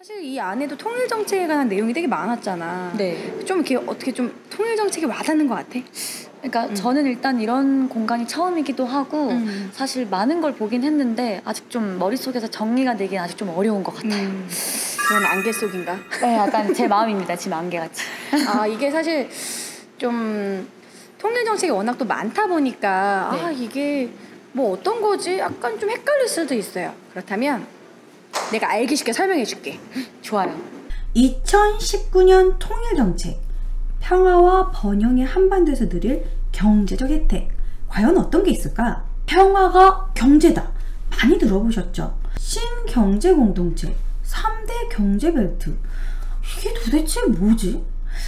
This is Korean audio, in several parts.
사실 이 안에도 통일 정책에 관한 내용이 되게 많았잖아. 네. 좀 이렇게 어떻게 좀 통일 정책이 와닿는 것 같아? 그러니까 저는 일단 이런 공간이 처음이기도 하고 사실 많은 걸 보긴 했는데 아직 좀 머릿속에서 정리가 되긴 아직 좀 어려운 것 같아요. 그런 안개 속인가? 네, 약간 제 마음입니다. 지금 안개같이. 아, 이게 사실 좀 통일 정책이 워낙 또 많다 보니까 네. 아, 이게 뭐 어떤 거지? 약간 좀 헷갈릴 수도 있어요. 그렇다면 내가 알기 쉽게 설명해 줄게. 좋아요. 2019년 통일정책, 평화와 번영의 한반도에서 누릴 경제적 혜택, 과연 어떤 게 있을까? 평화가 경제다. 많이 들어보셨죠? 신경제공동체, 3대 경제벨트. 이게 도대체 뭐지?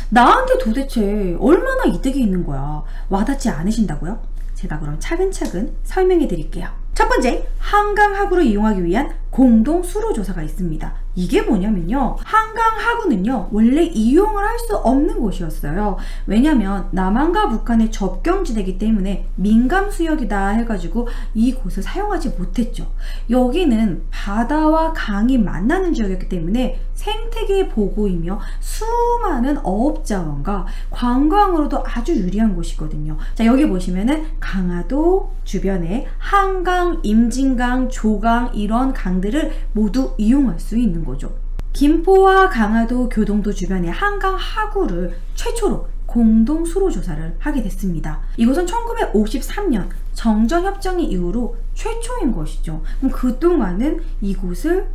나한테 도대체 얼마나 이득이 있는 거야? 와닿지 않으신다고요? 제가 그럼 차근차근 설명해 드릴게요. 첫 번째, 한강하구를 이용하기 위한 공동 수로조사가 있습니다. 이게 뭐냐면요, 한강하구는요 원래 이용을 할 수 없는 곳이었어요. 왜냐면 남한과 북한의 접경지대이기 때문에 민감수역이다 해가지고 이곳을 사용하지 못했죠. 여기는 바다와 강이 만나는 지역이었기 때문에 생태계 보호이며 수많은 어업자원과 관광으로도 아주 유리한 곳이거든요. 자, 여기 보시면은 강화도 주변에 한강, 임진강, 조강 이런 강들을 모두 이용할 수 있는 거죠. 김포와 강화도, 교동도 주변의 한강 하구를 최초로 공동 수로조사를 하게 됐습니다. 이곳은 1953년 정전협정의 이후로 최초인 것이죠. 그럼 그동안은 이곳을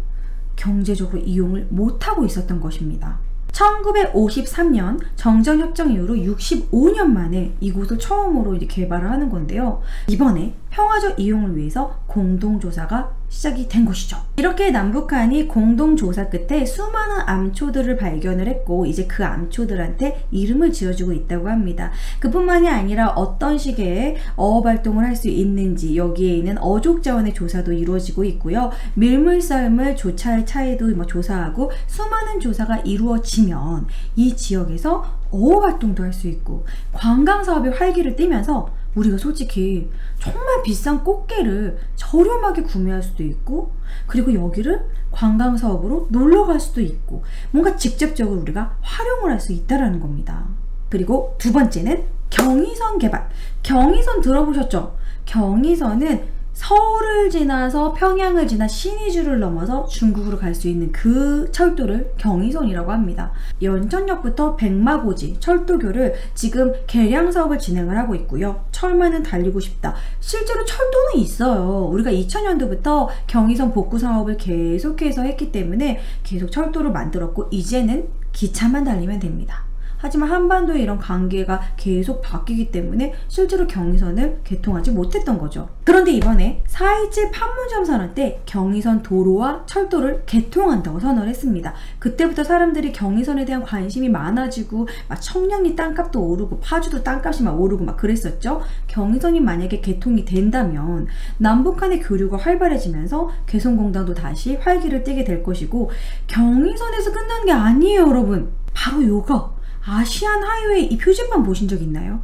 경제적으로 이용을 못하고 있었던 것입니다. 1953년 정전협정 이후로 65년 만에 이곳을 처음으로 이제 개발을 하는 건데요. 이번에 평화적 이용을 위해서 공동조사가 시작이 된 것이죠. 이렇게 남북한이 공동조사 끝에 수많은 암초들을 발견을 했고 이제 그 암초들한테 이름을 지어주고 있다고 합니다. 그뿐만이 아니라 어떤 식의 어업활동을 할 수 있는지 여기에 있는 어족자원의 조사도 이루어지고 있고요. 밀물썰물 조차의 차이도 조사하고 수많은 조사가 이루어지면 이 지역에서 어업활동도 할 수 있고 관광사업이 활기를 띠면서 우리가 솔직히 정말 비싼 꽃게를 저렴하게 구매할 수도 있고 그리고 여기를 관광사업으로 놀러 갈 수도 있고 뭔가 직접적으로 우리가 활용을 할 수 있다는 겁니다. 그리고 두 번째는 경의선 개발. 경의선 들어보셨죠? 경의선은 서울을 지나서 평양을 지나 신의주를 넘어서 중국으로 갈 수 있는 그 철도를 경의선이라고 합니다. 연천역부터 백마고지 철도교를 지금 개량 사업을 진행을 하고 있고요. 철만은 달리고 싶다. 실제로 철도는 있어요. 우리가 2000년도부터 경의선 복구 사업을 계속해서 했기 때문에 계속 철도를 만들었고 이제는 기차만 달리면 됩니다. 하지만 한반도의 이런 관계가 계속 바뀌기 때문에 실제로 경의선을 개통하지 못했던 거죠. 그런데 이번에 4.27 판문점 선언 때 경의선 도로와 철도를 개통한다고 선언을 했습니다. 그때부터 사람들이 경의선에 대한 관심이 많아지고 막 청량리 땅값도 오르고 파주도 땅값이 막 오르고 막 그랬었죠. 경의선이 만약에 개통이 된다면 남북한의 교류가 활발해지면서 개성공단도 다시 활기를 띠게 될 것이고 경의선에서 끝나는 게 아니에요, 여러분. 바로 요거 아시안 하이웨이 이 표지판 보신 적 있나요?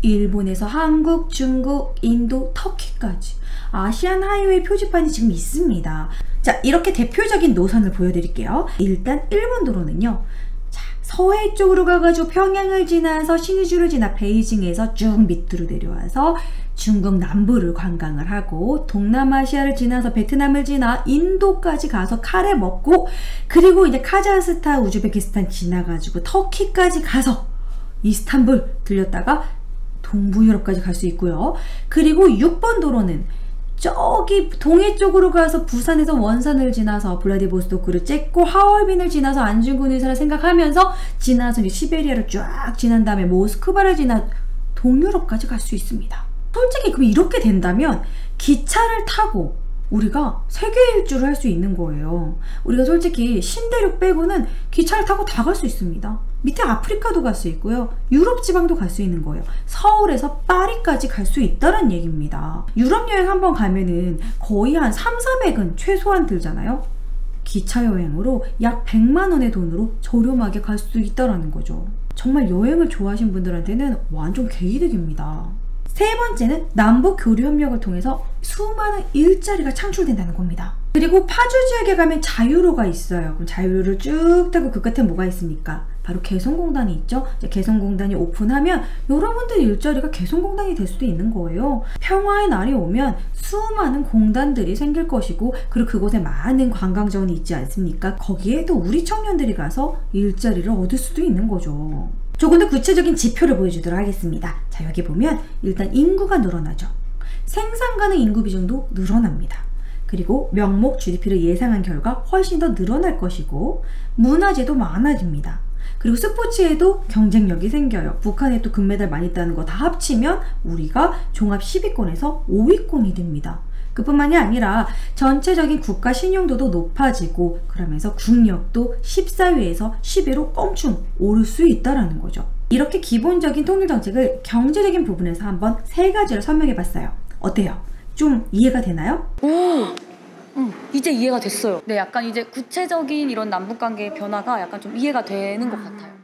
일본에서 한국, 중국, 인도, 터키까지 아시안 하이웨이 표지판이 지금 있습니다. 자, 이렇게 대표적인 노선을 보여드릴게요. 일단 일본 도로는요. 자, 서해 쪽으로 가가지고 평양을 지나서 신의주를 지나 베이징에서 쭉 밑으로 내려와서 중국 남부를 관광을 하고 동남아시아를 지나서 베트남을 지나 인도까지 가서 카레 먹고 그리고 이제 카자흐스탄, 우즈베키스탄 지나가지고 터키까지 가서 이스탄불 들렸다가 동부유럽까지 갈 수 있고요. 그리고 6번 도로는 저기 동해 쪽으로 가서 부산에서 원산을 지나서 블라디보스토크를 찍고 하얼빈을 지나서 안중근 의사를 생각하면서 지나서 이제 시베리아를 쫙 지난 다음에 모스크바를 지나 동유럽까지 갈 수 있습니다. 솔직히 그럼 이렇게 된다면 기차를 타고 우리가 세계 일주를 할 수 있는 거예요. 우리가 솔직히 신대륙 빼고는 기차를 타고 다 갈 수 있습니다. 밑에 아프리카도 갈 수 있고요. 유럽 지방도 갈 수 있는 거예요. 서울에서 파리까지 갈 수 있다는 얘기입니다. 유럽 여행 한번 가면은 거의 한 3,400은 최소한 들잖아요. 기차 여행으로 약 100만 원의 돈으로 저렴하게 갈 수 있다는 거죠. 정말 여행을 좋아하시는 분들한테는 완전 개이득입니다. 세 번째는 남북 교류 협력을 통해서 수많은 일자리가 창출된다는 겁니다. 그리고 파주 지역에 가면 자유로가 있어요. 그럼 자유로를 쭉 타고 그 끝에 뭐가 있습니까? 바로 개성공단이 있죠. 이제 개성공단이 오픈하면 여러분들 일자리가 개성공단이 될 수도 있는 거예요. 평화의 날이 오면 수많은 공단들이 생길 것이고, 그리고 그곳에 많은 관광자원이 있지 않습니까? 거기에 또 우리 청년들이 가서 일자리를 얻을 수도 있는 거죠. 조금 더 구체적인 지표를 보여주도록 하겠습니다. 자, 여기 보면 일단 인구가 늘어나죠. 생산 가능 인구 비중도 늘어납니다. 그리고 명목 GDP를 예상한 결과 훨씬 더 늘어날 것이고, 문화재도 많아집니다. 그리고 스포츠에도 경쟁력이 생겨요. 북한에 또 금메달 많이 따는 거 다 합치면 우리가 종합 10위권에서 5위권이 됩니다. 그뿐만이 아니라 전체적인 국가 신용도도 높아지고, 그러면서 국력도 14위에서 10위로 껑충 오를 수 있다는 거죠. 이렇게 기본적인 통일정책을 경제적인 부분에서 한번 3가지를 설명해 봤어요. 어때요? 좀 이해가 되나요? 이제 이해가 됐어요. 네, 약간 이제 구체적인 이런 남북관계의 변화가 약간 좀 이해가 되는 것 같아요.